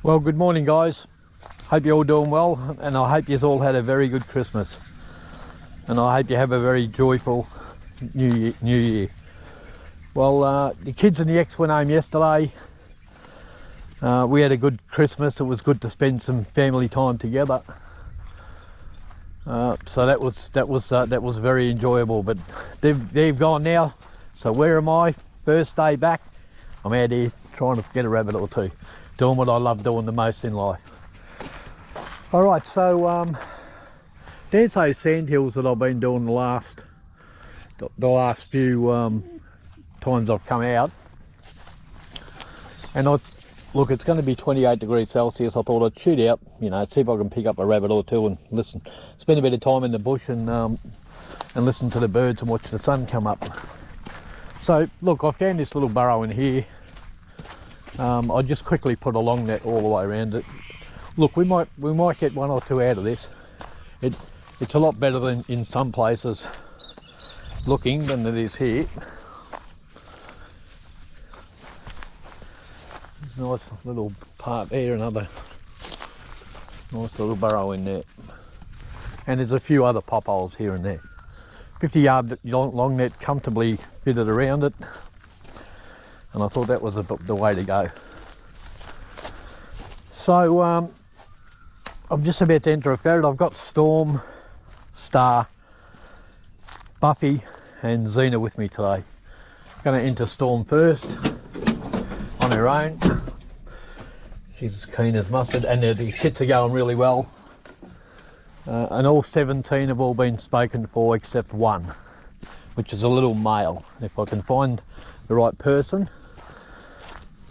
Well, good morning, guys. Hope you're all doing well, and I hope you've all had a very good Christmas. And I hope you have a very joyful New Year. Well, the kids and the ex went home yesterday. We had a good Christmas. It was good to spend some family time together. So that was very enjoyable. But they've gone now. So where am I? First day back. I'm out here trying to get a rabbit or two, doing what I love doing the most in life. All right, so there's those sandhills that I've been doing the last few times I've come out, and look, it's going to be 28 degrees Celsius. I thought I'd shoot out, see if I can pick up a rabbit or two and listen, spend a bit of time in the bush and listen to the birds and watch the sun come up. So look, I found this little burrow in here. I just quickly put a long net all the way around it. Look, we might get one or two out of this. It's a lot better than in some places looking than it is here. There's a nice little part there, another nice little burrow in there. And there's a few other pop holes here and there. 50-yard long net comfortably fitted around it, and I thought that was the way to go. So I'm just about to enter a ferret. I've got Storm, Star, Buffy and Xena with me today. I'm going to enter Storm first on her own. She's as keen as mustard, and the kits are going really well. And all 17 have all been spoken for except one, which is a little male. If I can find the right person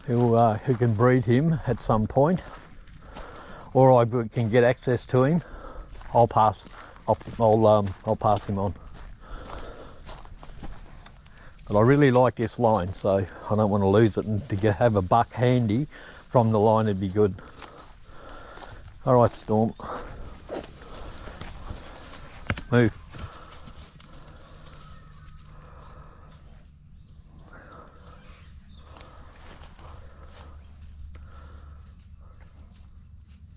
who can breed him at some point, or I can get access to him, I'll pass him on. But I really like this line, so I don't want to lose it, and to have a buck handy from the line would be good. All right, Storm. Move.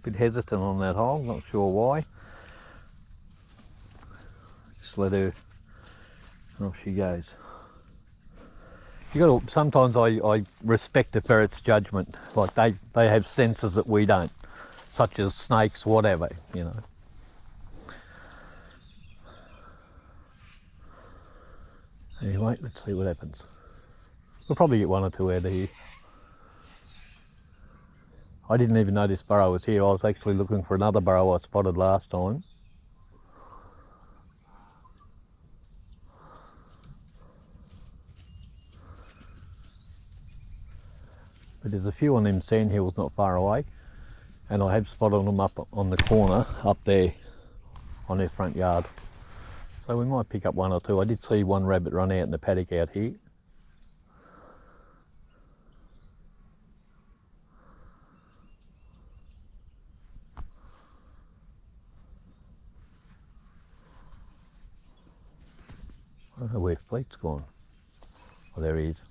Bit hesitant on that hole, not sure why. Just let her, and off she goes. Sometimes I respect the ferret's judgment. Like they have senses that we don't, such as snakes, whatever, Anyway, let's see what happens. We'll probably get one or two out of here. I didn't even know this burrow was here. I was actually looking for another burrow I spotted last time. But there's a few on them sandhills not far away, and I have spotted them up on the corner up there on their front yard. So we might pick up one or two. I did see one rabbit run out in the paddock out here. I don't know where Fleet's gone. Oh, there he is.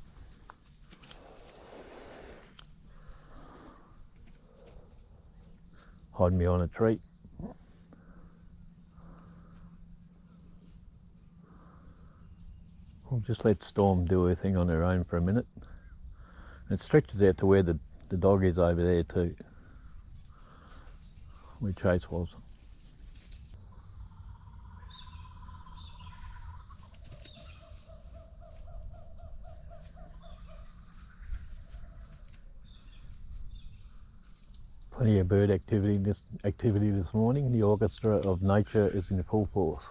Hiding behind a tree. We'll just let Storm do her thing on her own for a minute. It stretches out to where the dog is over there too, where Chase was. Plenty of bird activity this morning. The orchestra of nature is in full force.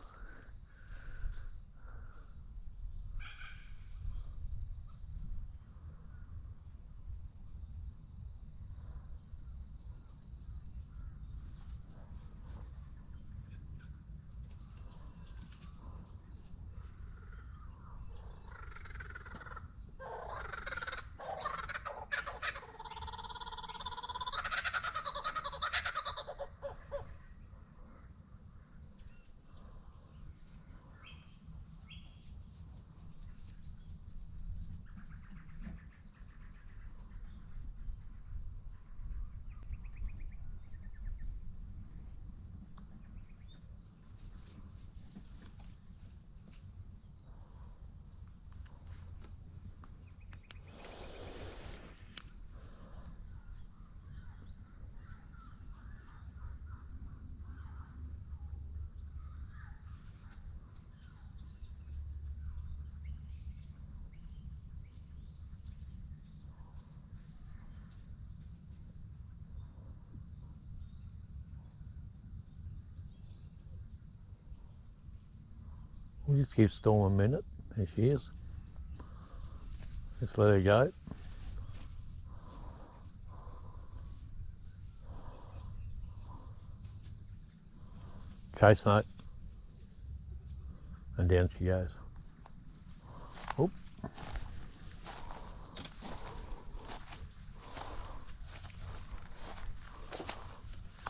We'll just give Storm a minute. There she is. Just let her go. Chase note. And down she goes. Oop.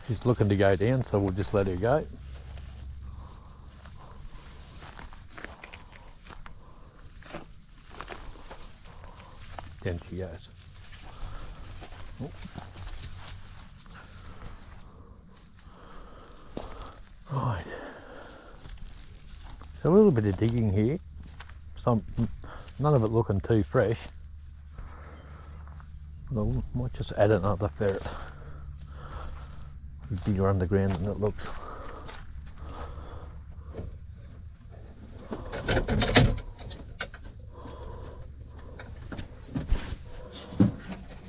She's looking to go down, so we'll just let her go. Down she goes. Oop. Right. So a little bit of digging here. None of it looking too fresh. Well, might just add another ferret. Bigger underground than it looks.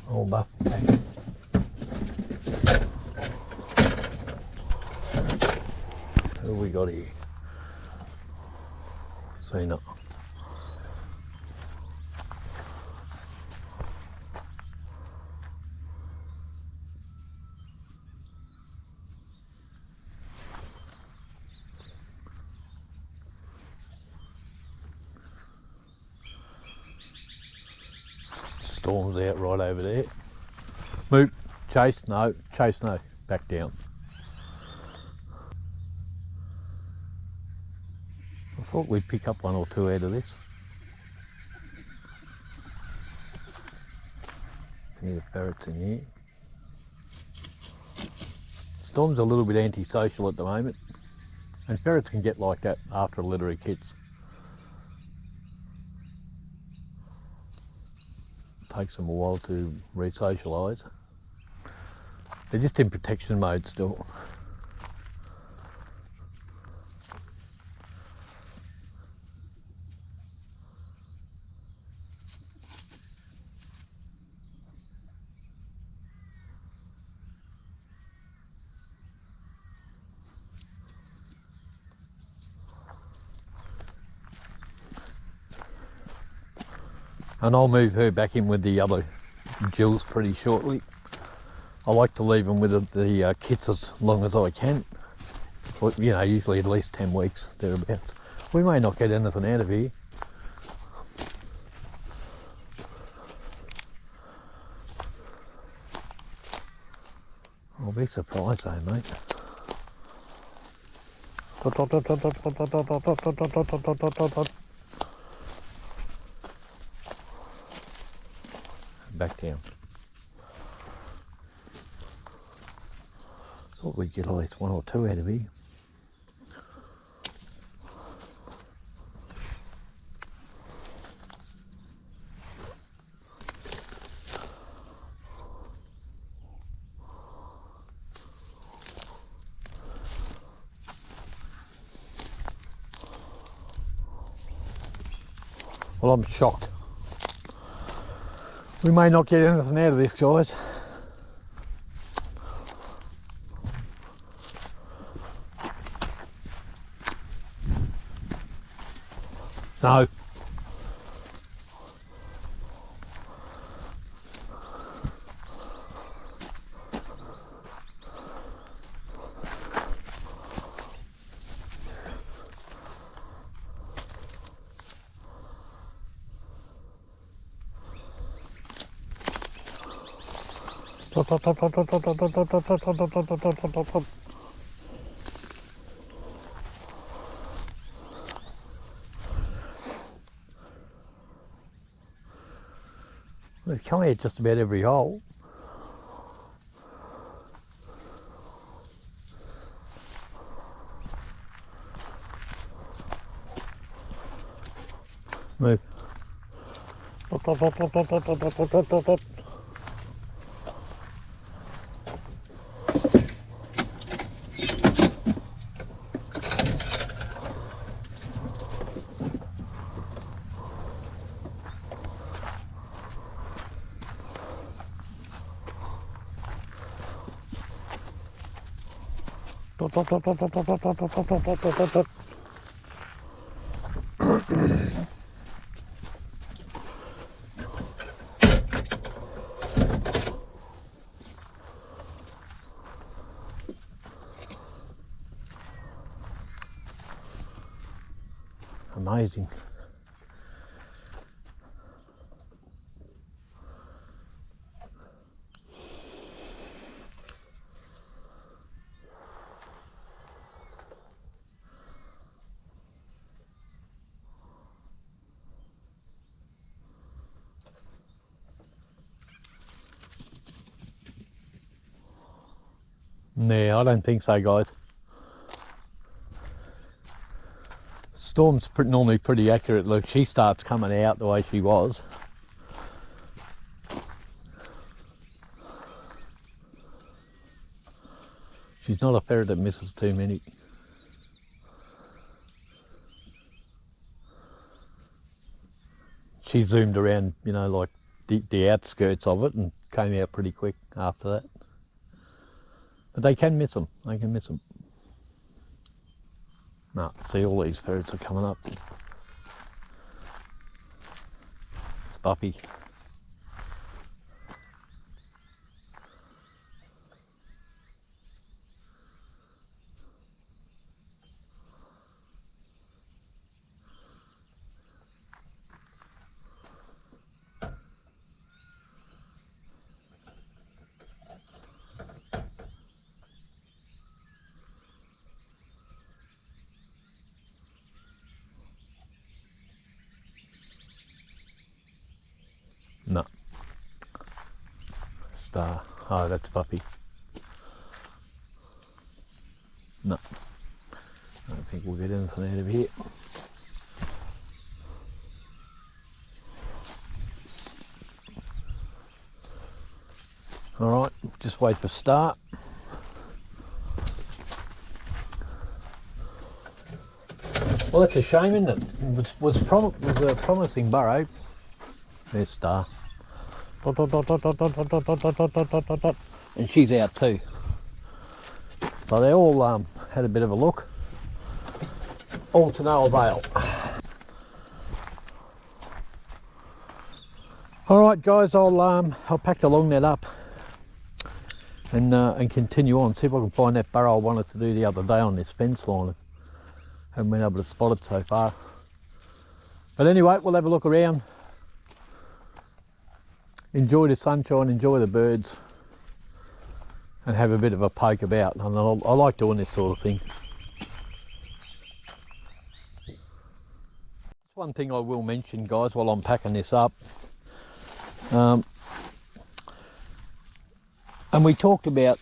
Oh, buff. Who we got here? Seen it. Storm's out right over there. Move, chase, no, back down. I thought we'd pick up one or two out of this. Any of the ferrets in here. Storm's a little bit antisocial at the moment, and ferrets can get like that after a litter of kits. Takes them a while to re-socialise. They're just in protection mode still. And I'll move her back in with the other Jills pretty shortly. I like to leave them with the kits as long as I can. Well, you know, usually at least 10 weeks, thereabouts. We may not get anything out of here. I'll be surprised though, mate. Back down. Thought we'd get at least one or two out of here. Well, I'm shocked. We may not get anything out of this, guys. No. They've come out just about every hole. Move. amazing. No, I don't think so, guys. Storm's normally pretty accurate. Look, she starts coming out the way she was. She's not a ferret that misses too many. She zoomed around, you know, like the outskirts of it and came out pretty quick after that. But they can miss them. They can miss them. No, see, all these ferrets are coming up. It's Buffy. No. Star. Oh, that's Buffy. No. I don't think we'll get anything out of here. Alright, just wait for Star. Well, that's a shame, isn't it? It was a promising burrow. There's Star. Dot, dot, dot, dot, dot, dot, dot, dot, dot, dot, dot, dot, dot. And she's out too. So they all had a bit of a look. All to no avail. Alright guys, I'll pack the long net up and continue on. See if I can find that burrow I wanted to do the other day on this fence line. Haven't been able to spot it so far. But anyway, we'll have a look around. Enjoy the sunshine, enjoy the birds, and have a bit of a poke about. And I like doing this sort of thing. One thing I will mention, guys, while I'm packing this up, and we talked about,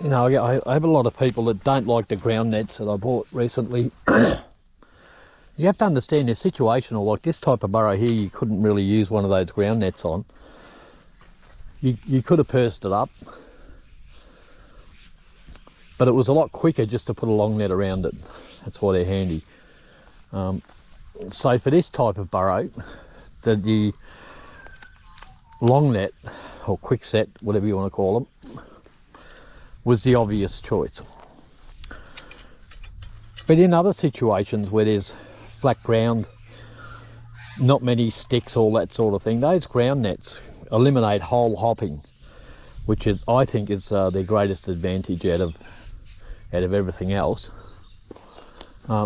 you know, I have a lot of people that don't like the ground nets that I bought recently. You have to understand they're situational. Like this type of burrow here, you couldn't really use one of those ground nets on. You could have pursed it up, but it was a lot quicker just to put a long net around it. That's why they're handy. So for this type of burrow, the long net, or quick set, whatever you want to call them, was the obvious choice. But in other situations where there's flat ground, not many sticks, all that sort of thing, those ground nets eliminate hole hopping, which is, I think, is their greatest advantage out of everything else.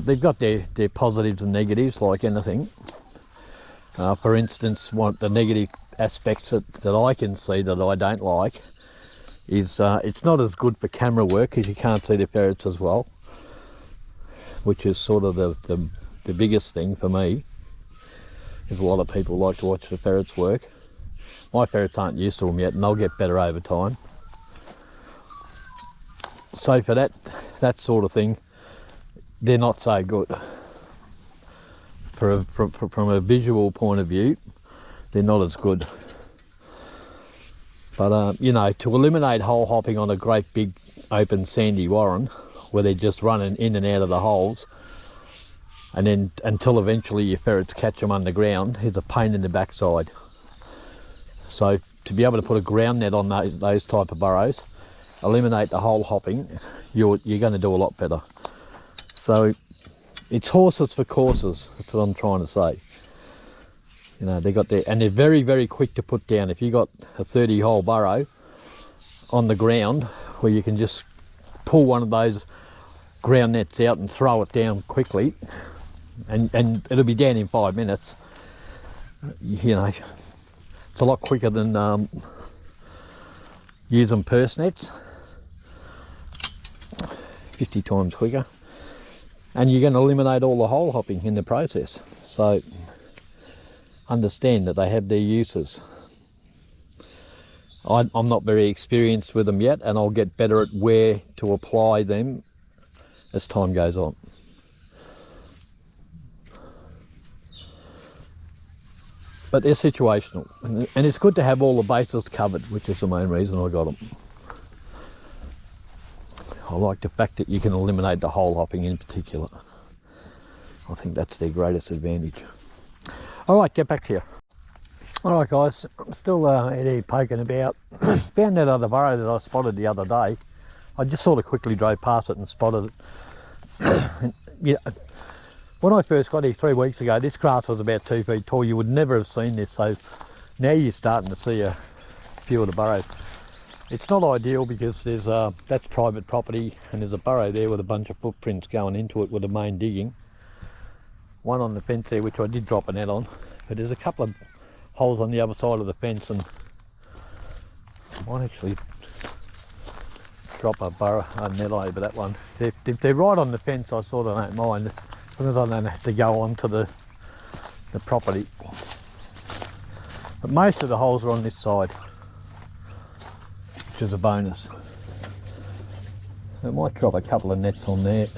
They've got their positives and negatives, like anything. For instance, one of the negative aspects that I can see that I don't like is it's not as good for camera work because you can't see the ferrets as well, which is sort of the biggest thing for me. Is a lot of people like to watch the ferrets work. My ferrets aren't used to them yet, and they'll get better over time. So for that sort of thing, they're not so good. From a visual point of view, they're not as good. But you know, to eliminate hole hopping on a great big open sandy warren, where they're just running in and out of the holes, and then until eventually your ferrets catch them underground, is a pain in the backside. So to be able to put a ground net on those type of burrows, eliminate the hole hopping, you're going to do a lot better. So it's horses for courses. That's what I'm trying to say. You know, they got there, and they're very, very quick to put down. If you got a 30-hole burrow on the ground, where you can just pull one of those ground nets out and throw it down quickly, and it'll be down in 5 minutes. You know, it's a lot quicker than using purse nets. 50 times quicker, and you're going to eliminate all the hole hopping in the process. So understand that they have their uses. I'm not very experienced with them yet, and I'll get better at where to apply them as time goes on. But they're situational, and it's good to have all the bases covered, which is the main reason I got them. I like the fact that you can eliminate the hole hopping in particular. I think that's their greatest advantage. Alright, get back to you. Alright guys, I'm still out here poking about. Found that other burrow that I spotted the other day. I just sort of quickly drove past it and spotted it. And, yeah, when I first got here 3 weeks ago, this grass was about 2 feet tall. You would never have seen this, so now you're starting to see a few of the burrows. It's not ideal because there's that's private property, and there's a burrow there with a bunch of footprints going into it with the main digging. One on the fence there, which I did drop a net on, but there's a couple of holes on the other side of the fence, and I might actually drop a net over that one. If they're right on the fence, I sort of don't mind, as long as I don't have to go onto the property. But most of the holes are on this side, which is a bonus. So I might drop a couple of nets on there.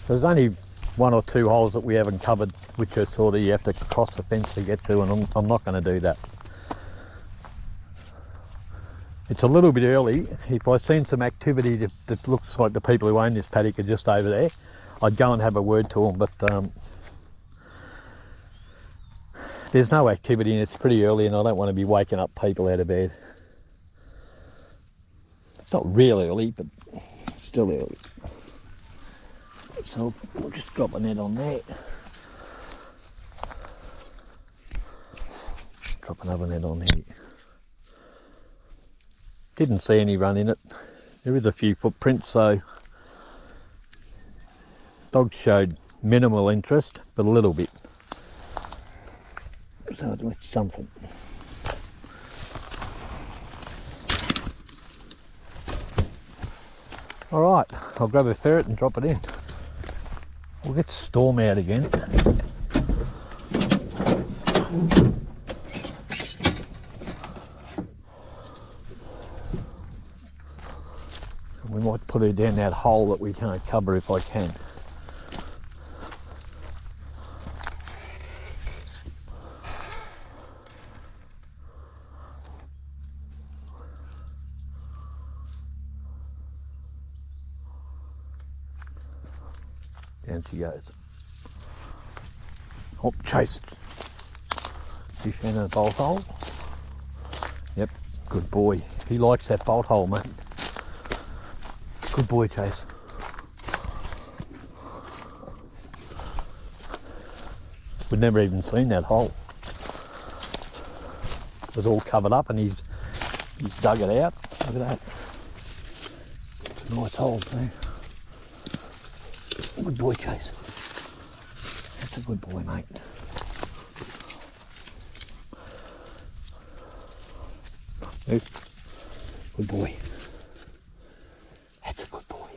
So there's only 1 or 2 holes that we haven't covered, which are sort of, you have to cross the fence to get to, and I'm not going to do that. It's a little bit early. If I've seen some activity that looks like the people who own this paddock are just over there, I'd go and have a word to them, but there's no activity and it's pretty early, and I don't want to be waking up people out of bed. It's not real early, but it's still early. So we'll just drop a net on there. Drop another net on here. Didn't see any run in it. There is a few footprints, so dog showed minimal interest, but a little bit. So I'd like something. Alright, I'll grab a ferret and drop it in. We'll get Storm out again. We might put her down that hole that we can't cover if I can. Down she goes. Oh, chased. She found a bolt hole. Yep, good boy. He likes that bolt hole, mate. Good boy, Chase. We'd never even seen that hole. It was all covered up, and he's dug it out. Look at that. It's a nice hole too. Good boy, Chase. That's a good boy, mate. Good boy. That's a good boy.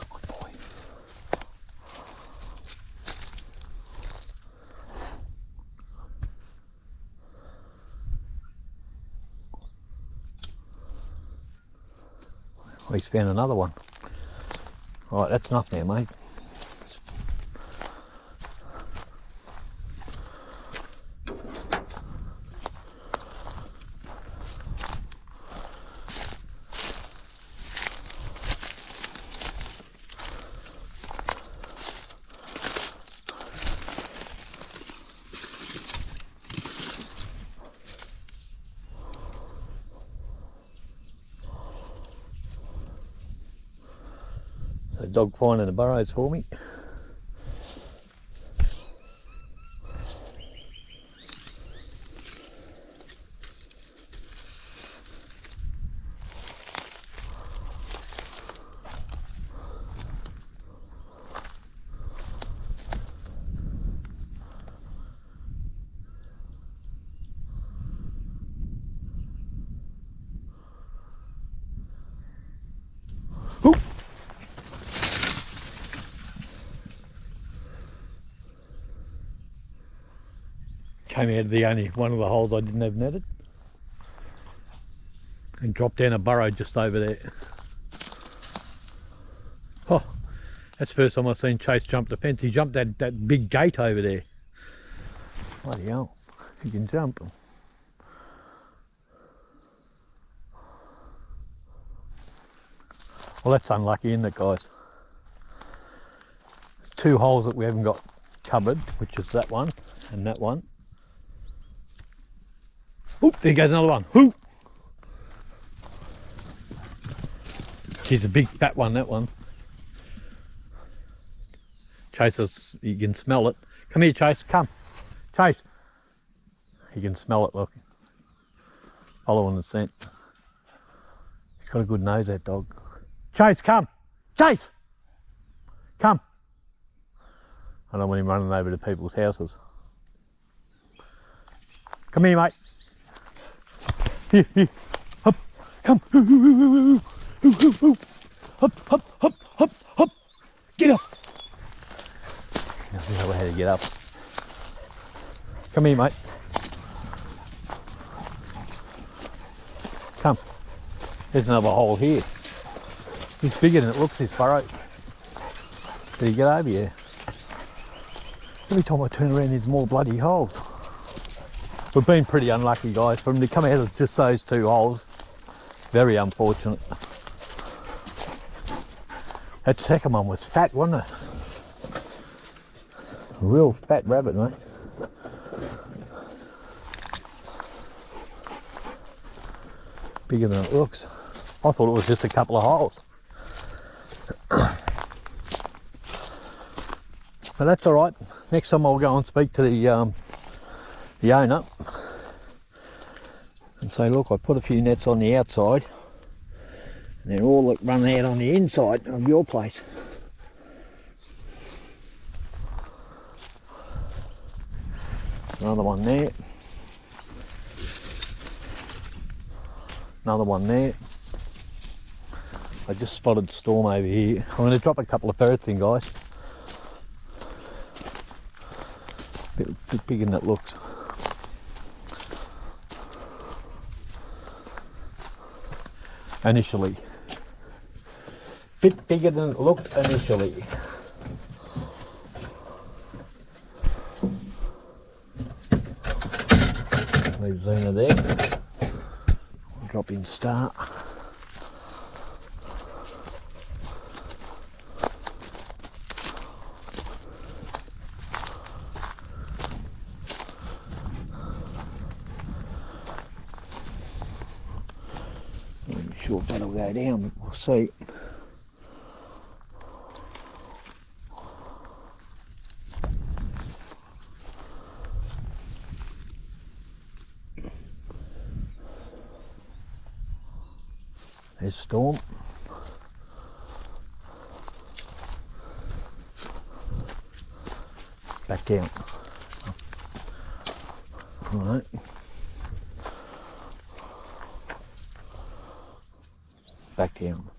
Good boy. Well, he's found another one. Right, that's enough now, mate. So dog finding the burrows for me. Came out of the only one of the holes I didn't have netted. And dropped down a burrow just over there. Oh, that's the first time I've seen Chase jump the fence. He jumped that big gate over there. Bloody hell, he can jump. Well, that's unlucky, isn't it, guys? There's 2 holes that we haven't got covered, which is that one and that one. Oh, there goes another one. Ooh. She's a big fat one, that one. Chase, you can smell it. Come here, Chase, come. Chase. You can smell it, look. Following the scent. He's got a good nose, that dog. Chase, come. Chase! Come. I don't want him running over to people's houses. Come here, mate. Here, here. Up. Come. Hop, hop, hop, hop, hop. Get up. I don't know how to get up. Come here, mate. Come. There's another hole here. It's bigger than it looks, this burrow. Did he get over here? Every time I turn around, there's more bloody holes. We've been pretty unlucky, guys. For him to come out of just those 2 holes, very unfortunate. That second one was fat, wasn't it? A real fat rabbit, mate. Bigger than it looks. I thought it was just a couple of holes. But that's alright. Next time I'll go and speak to the owner and say, look, I put a few nets on the outside and they're all run out on the inside of your place. Another one there. Another one there. I just spotted storm over here. I'm going to drop a couple of ferrets in, guys. Bit bigger than it looks. Initially. Bit bigger than it looked initially. Leave Zena there. Drop in Star. I'm not sure if that'll go down, but we'll see. There's Storm. Back down. Alright. Back down.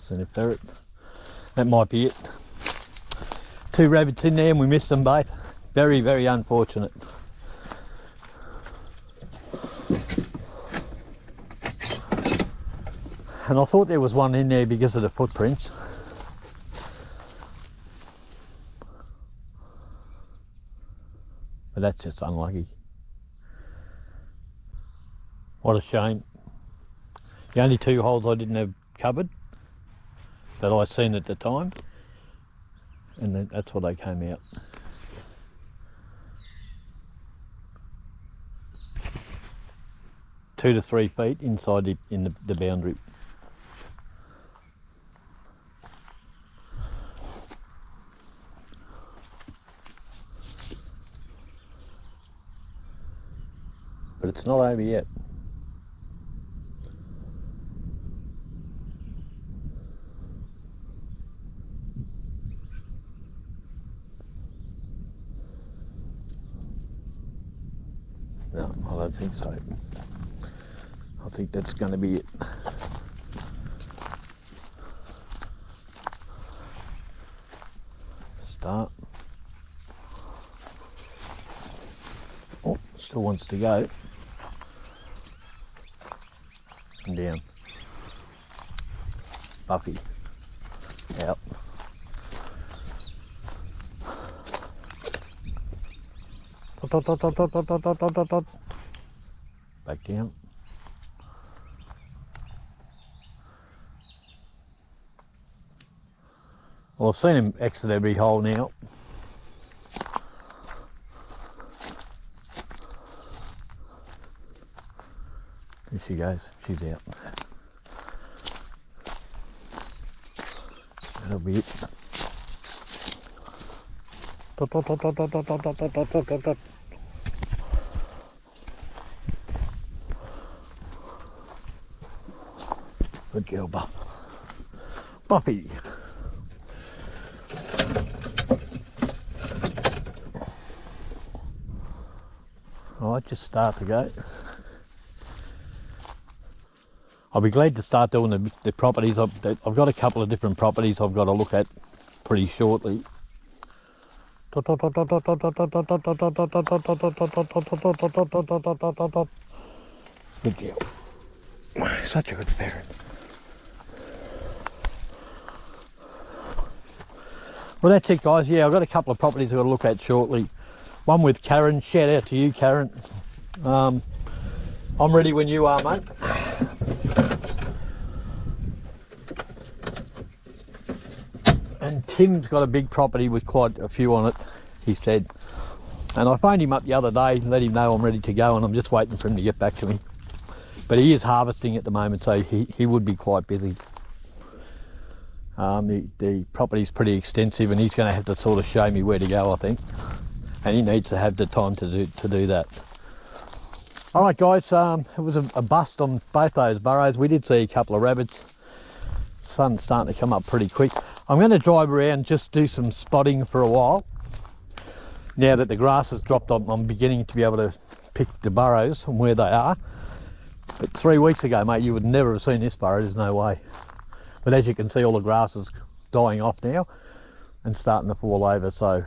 And a ferret. That might be it. 2 rabbits in there and we missed them both. Very, very unfortunate. And I thought there was one in there because of the footprints. But that's just unlucky. What a shame. The only 2 holes I didn't have covered that I seen at the time, and then that's what they came out. Two to 3 feet inside the boundary. But it's not over yet. No, I don't think so. I think that's going to be it. Start. Oh, still wants to go. And down. Buffy. Out. Back down. Well, I've seen him exit every hole now. There she goes. She's out. That'll be it. Good girl, Buff. Buffy. Alright, just start to go. I'll be glad to start doing the properties. I've got a couple of different properties I've got to look at pretty shortly. Good girl. Such a good parent. Well, that's it, guys. Yeah, I've got a couple of properties I've got to look at shortly. One with Karen. Shout out to you, Karen. I'm ready when you are, mate. And Tim's got a big property with quite a few on it, he said. And I phoned him up the other day, let him know I'm ready to go, and I'm just waiting for him to get back to me. But he is harvesting at the moment, so he would be quite busy. The property's pretty extensive, and he's going to have to sort of show me where to go, I think. And he needs to have the time to do that. All right, guys, it was a bust on both those burrows. We did see a couple of rabbits. Sun's starting to come up pretty quick. I'm going to drive around, just do some spotting for a while. Now that the grass has dropped, I'm beginning to be able to pick the burrows and where they are. But 3 weeks ago, mate, you would never have seen this burrow. There's no way. But as you can see, all the grass is dying off now and starting to fall over. So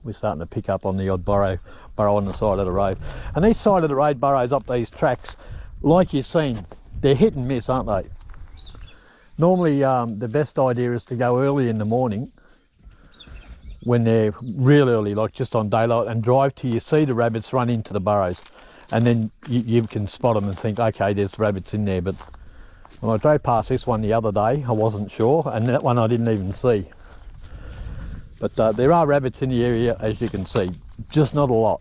we're starting to pick up on the odd burrow on the side of the road. And these side of the road burrows up these tracks, like you've seen, they're hit and miss, aren't they? Normally, the best idea is to go early in the morning when they're real early, like just on daylight, and drive till you see the rabbits run into the burrows. And then you can spot them and think, okay, there's rabbits in there. But when I drove past this one the other day, I wasn't sure, and that one I didn't even see. But there are rabbits in the area, as you can see, just not a lot.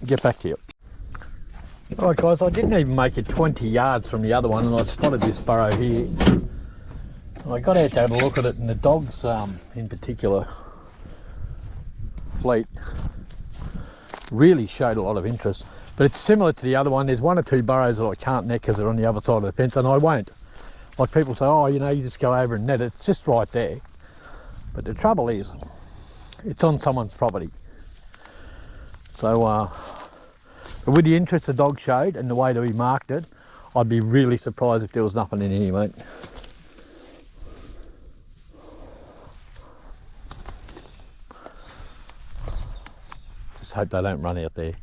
Get back to you. Alright, guys, I didn't even make it 20 yards from the other one, and I spotted this burrow here. I got out to have a look at it, and the dogs in particular, Fleet, really showed a lot of interest. But it's similar to the other one. There's 1 or 2 burrows that I can't net because they're on the other side of the fence, and I won't. Like people say, oh, you know, you just go over and net it. It's just right there. But the trouble is, it's on someone's property. So with the interest the dog showed and the way that we marked it, I'd be really surprised if there was nothing in here, mate. Just hope they don't run out there.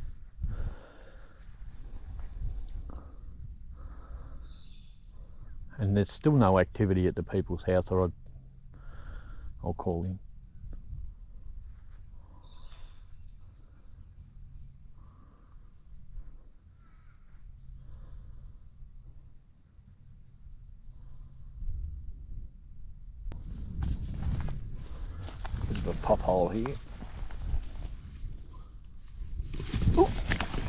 And there's still no activity at the people's house, or I'll call him. Bit of a pop hole here. Ooh,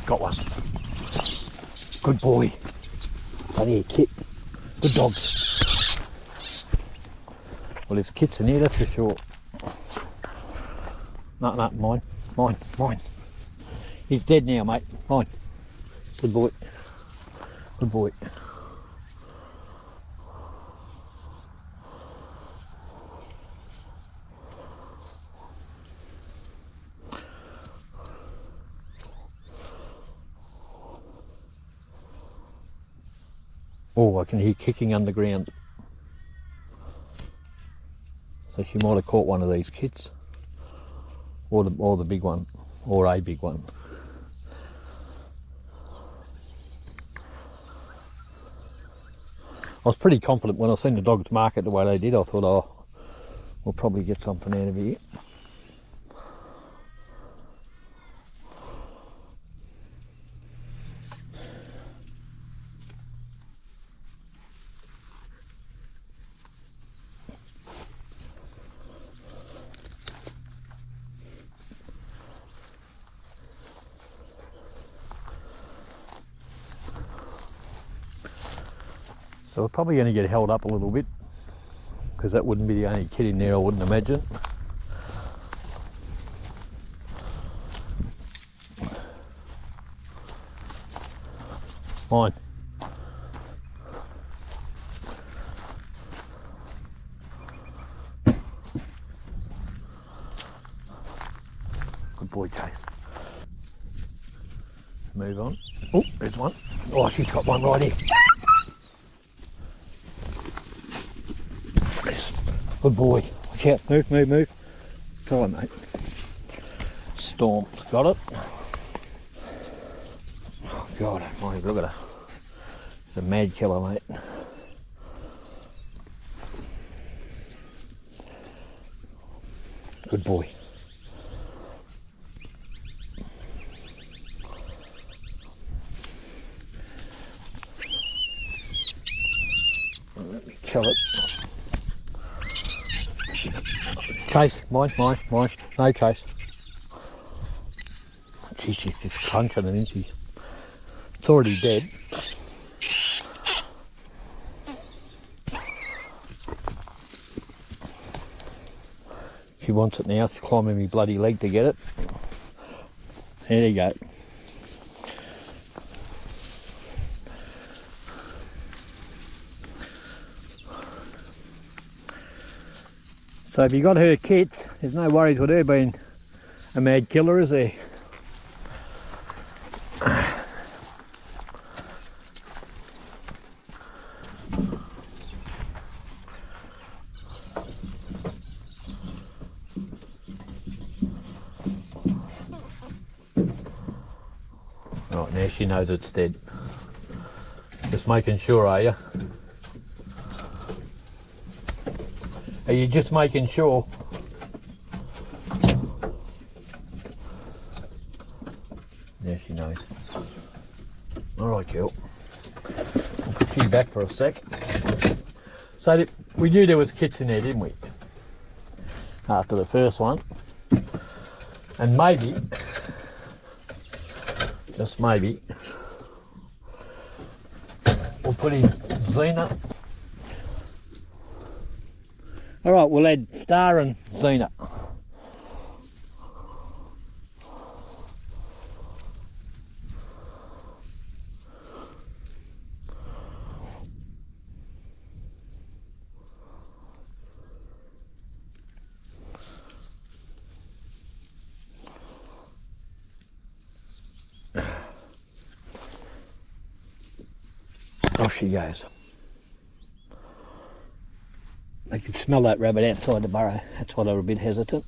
got one. Good boy. Bloody kit. Good dog. Well, there's kits in here, that's for sure. No, mine. He's dead now, mate. Mine. Good boy. Good boy. Oh, I can hear kicking underground. So she might have caught one of these kits, or the big one, or a big one. I was pretty confident when I seen the dogs mark it the way they did. I thought, oh, we'll probably get something out of here. So we're probably going to get held up a little bit, because that wouldn't be the only kid in there, I wouldn't imagine. Mine. Good boy, Chase. Move on. Oh, there's one. Oh, she's got one right here. Yes. Good boy. Watch out. Move, move, move. Come on, mate. Storm's got it. Oh, God, my, look at her. It's a mad killer, mate. Good boy. Let me kill it. Chase, mine. No chase. Gee, she's just crunching it, isn't she? It's already dead. She wants it now. She's climbing my bloody leg to get it. There you go. So if you got her kits, there's no worries with her being a mad killer, is there? Right, now she knows it's dead. Just making sure, are you? Are you just making sure? There she knows. Alright, girl. I'll put you back for a sec. So we knew there was kits in there, didn't we? After the first one. And maybe, just maybe, we'll put in Xena. Alright, we'll add Star and Xena. Off she goes. I could smell that rabbit outside the burrow. That's why they were a bit hesitant.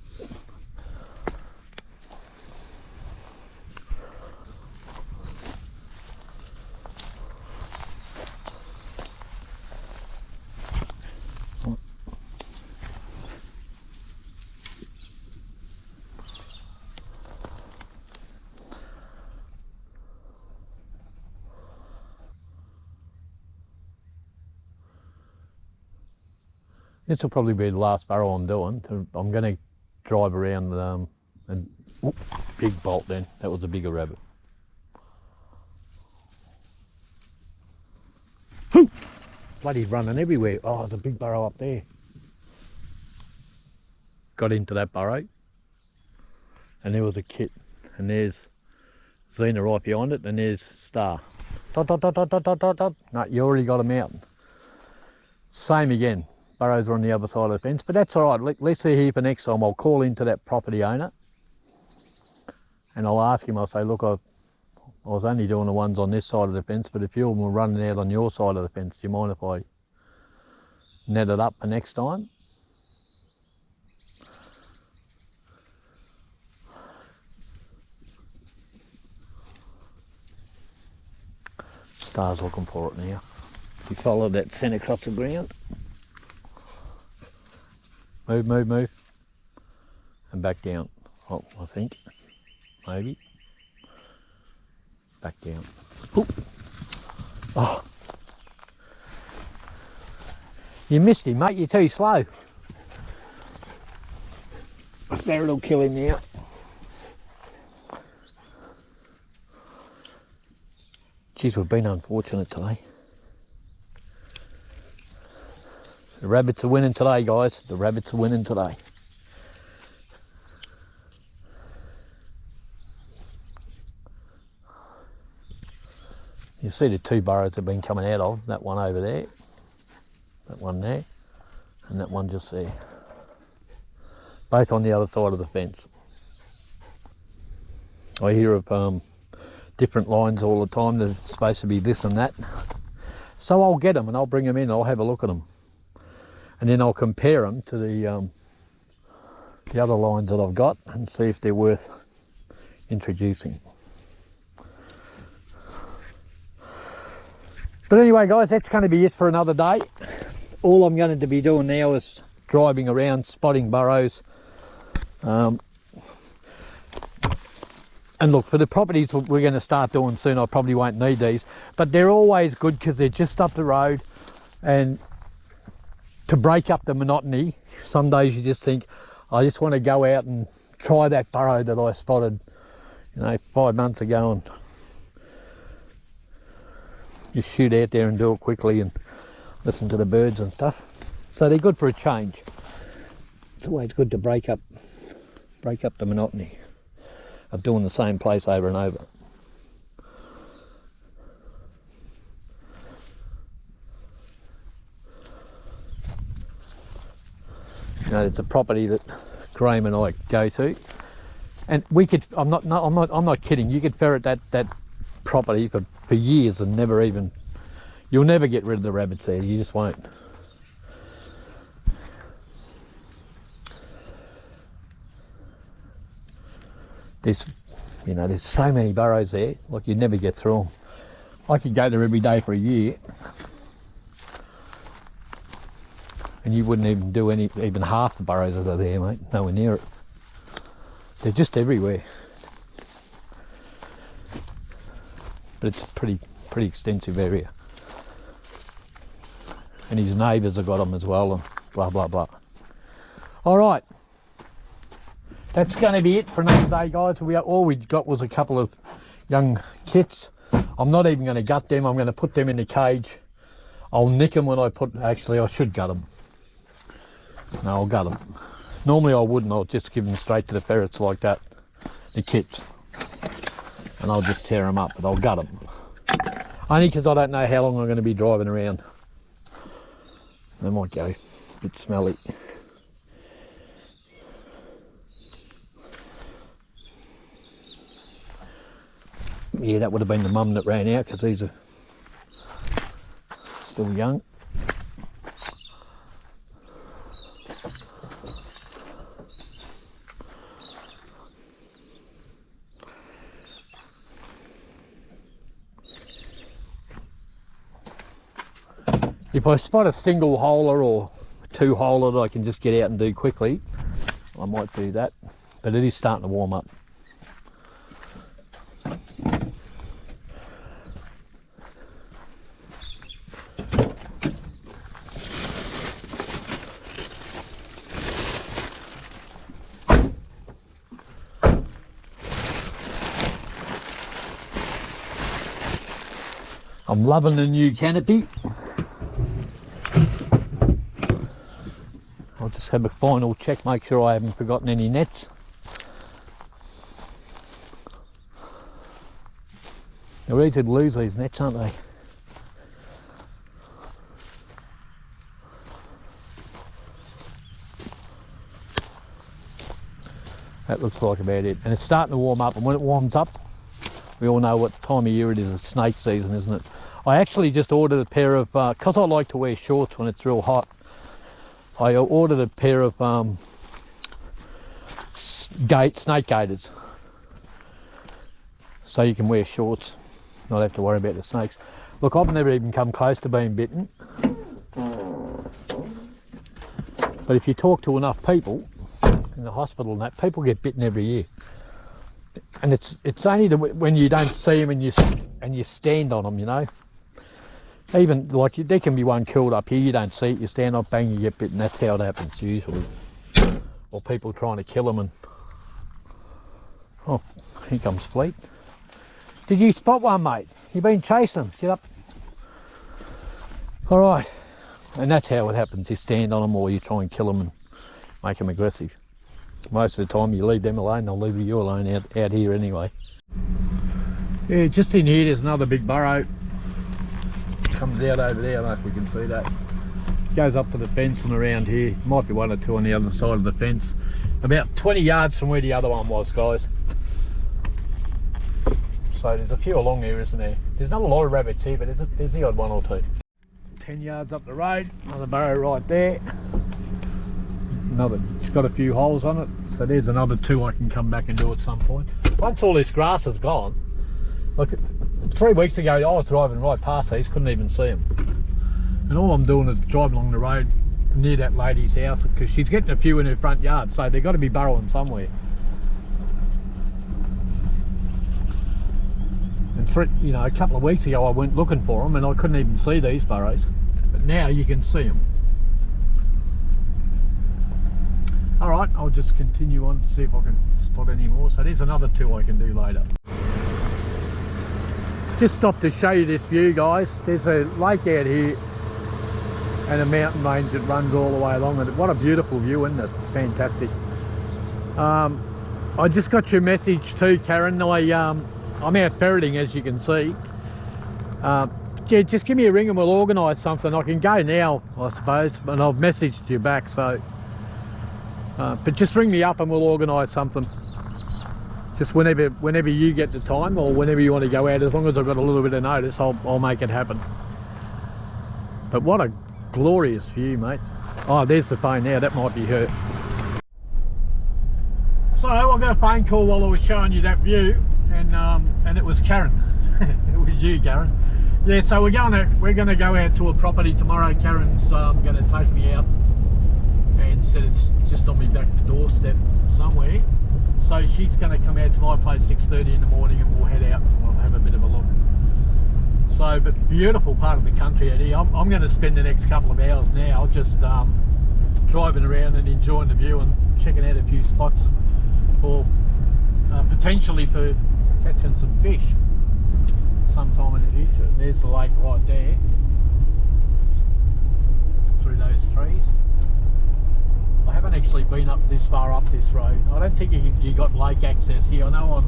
This will probably be the last burrow I'm doing. I'm going to drive around and whoop, big bolt then. That was a bigger rabbit. Bloody running everywhere. Oh, there's a big burrow up there. Got into that burrow and there was a kit. And there's Xena right behind it and there's Star. Dot, dot, dot, dot, dot, dot, dot, dot. No, you already got them out. Same again. Burrows are on the other side of the fence, but that's all right. Let's see here for next time. I'll call into that property owner and I'll ask him. I'll say, look, I was only doing the ones on this side of the fence, but if you were running out on your side of the fence, do you mind if I net it up for next time? Star's looking for it now. You follow that scent across the ground. Move, move, move. And back down. Oh, I think. Maybe. Back down. Oop. Oh. You missed him, mate. You're too slow. That'll kill him now. Geez, we've been unfortunate today. The rabbits are winning today, guys. The rabbits are winning today. You see the two burrows have been coming out of, that one over there, that one there, and that one just there. Both on the other side of the fence. I hear of different lines all the time. There's supposed to be this and that. So I'll get them and I'll bring them in, I'll have a look at them. And then I'll compare them to the other lines that I've got and see if they're worth introducing. But anyway, guys, that's going to be it for another day. All I'm going to be doing now is driving around, spotting burrows. And look, for the properties we're going to start doing soon, I probably won't need these. But they're always good because they're just up the road. And to break up the monotony, some days you just think, I just want to go out and try that burrow that I spotted, 5 months ago, and just shoot out there and do it quickly and listen to the birds and stuff. So they're good for a change. It's always good to break up the monotony of doing the same place over and over. It's a property that Graham and I go to, and we could. I'm not kidding. You could ferret that property for years and never even. You'll never get rid of the rabbits there. You just won't. There's so many burrows there. Like, you'd never get through them. I could go there every day for a year. And you wouldn't even do even half the burrows that are there, mate. Nowhere near it. They're just everywhere. But it's a pretty extensive area. And his neighbours have got them as well, and blah blah blah. All right, that's going to be it for another day, guys. All we got was a couple of young kits. I'm not even going to gut them. I'm going to put them in the cage. I'll nick them when I actually I should gut them. No, I'll gut them. Normally I wouldn't. I'll just give them straight to the ferrets like that, the kits, and I'll just tear them up. But I'll gut them only because I don't know how long I'm going to be driving around. They might go a bit smelly. Yeah, that would have been the mum that ran out because these are still young. If I spot a single holer or two holer that I can just get out and do quickly, I might do that. But it is starting to warm up. I'm loving the new canopy. I'll just have a final check, make sure I haven't forgotten any nets. They're easy to lose, these nets, aren't they? That looks like about it. And it's starting to warm up, and when it warms up, We all know what time of year it is. It's snake season, isn't it? I actually just ordered a pair of, because I like to wear shorts when it's real hot, I ordered a pair of snake gaiters. So you can wear shorts, not have to worry about the snakes. Look, I've never even come close to being bitten. But if you talk to enough people in the hospital and that, people get bitten every year. And it's only when you don't see them and you stand on them, you know. Even like there can be one curled up here, you don't see it, you stand up, bang, you get bitten. That's how it happens usually. Or people trying to kill them and... Oh, here comes Fleet. Did you spot one, mate? You've been chasing them. Get up. All right. And that's how it happens. You stand on them or you try and kill them and make them aggressive. Most of the time you leave them alone, they'll leave you alone out here anyway. Yeah, just in here there's another big burrow. Comes out over there, I don't know if we can see that. Goes up to the fence and around here. Might be one or two on the other side of the fence. About 20 yards from where the other one was, guys. So there's a few along there, isn't there? There's not a lot of rabbits here, but there's the odd one or two. 10 yards up the road, another burrow right there. It's got a few holes on it, so there's another two I can come back and do at some point. Once all this grass is gone, like 3 weeks ago I was driving right past these, couldn't even see them. And all I'm doing is driving along the road near that lady's house because she's getting a few in her front yard, so they've got to be burrowing somewhere. And a couple of weeks ago I went looking for them and I couldn't even see these burrows, but now you can see them. All right, I'll just continue on to see if I can spot any more. So there's another two I can do later. Just stopped to show you this view, guys. There's a lake out here and a mountain range that runs all the way along, and what a beautiful view, isn't it? It's fantastic. I just got your message too, Karen. I'm out ferreting, as you can see. Yeah, just give me a ring and we'll organise something. I can go now, I suppose, and I've messaged you back, so but just ring me up and we'll organise something. Just whenever you get the time or whenever you want to go out, as long as I've got a little bit of notice, I'll make it happen. But what a glorious view, mate. Oh, there's the phone now, that might be her. So I got a phone call while I was showing you that view, and it was Karen. It was you, Karen. Yeah, so we're gonna go out to a property tomorrow. Karen's gonna take me out and said it's just on my back doorstep somewhere. So she's gonna come out to my place 6:30 in the morning and we'll head out and we'll have a bit of a look. So, but beautiful part of the country out here. I'm gonna spend the next couple of hours now just driving around and enjoying the view and checking out a few spots for potentially for catching some fish sometime in the future. There's the lake right there through those trees. I haven't actually been up this far up this road. I don't think you got lake access here. I know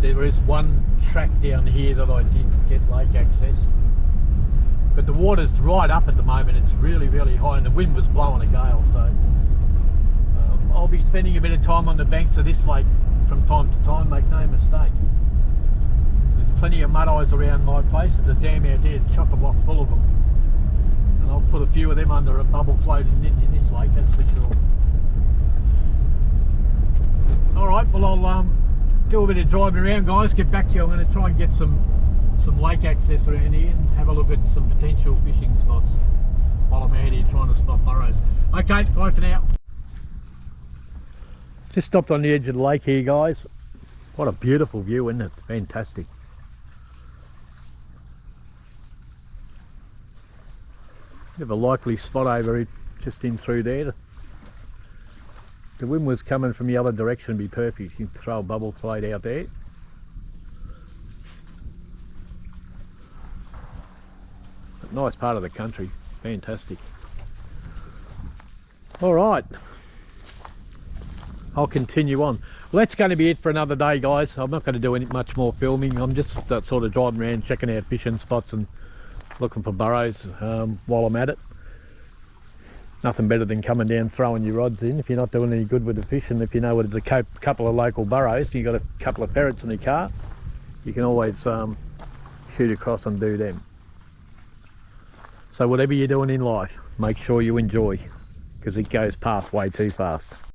there is one track down here that I did get lake access, but the water's right up at the moment. It's really, really high and the wind was blowing a gale, so I'll be spending a bit of time on the banks of this lake from time to time, make no mistake. There's plenty of mud-eyes around my place. There's a dam out there, it's chock-a-block full of them. And I'll put a few of them under a bubble float in this lake, that's for sure. Alright, well I'll do a bit of driving around, guys, get back to you. I'm going to try and get some lake access around here and have a look at some potential fishing spots while I'm out here trying to spot burrows. Okay, bye for now. Just stopped on the edge of the lake here, guys. What a beautiful view, isn't it? Fantastic. Bit of a likely spot over it, just in through there. The wind was coming from the other direction, it'd be perfect. You can throw a bubble float out there. But nice part of the country, fantastic. Alright, I'll continue on. Well, that's going to be it for another day, guys. I'm not going to do much more filming. I'm just sort of driving around checking out fishing spots and looking for burrows while I'm at it. Nothing better than coming down throwing your rods in if you're not doing any good with the fish, and if you know what, it's a couple of local burrows, you've got a couple of ferrets in your car, you can always shoot across and do them. So whatever you're doing in life, make sure you enjoy, because it goes past way too fast.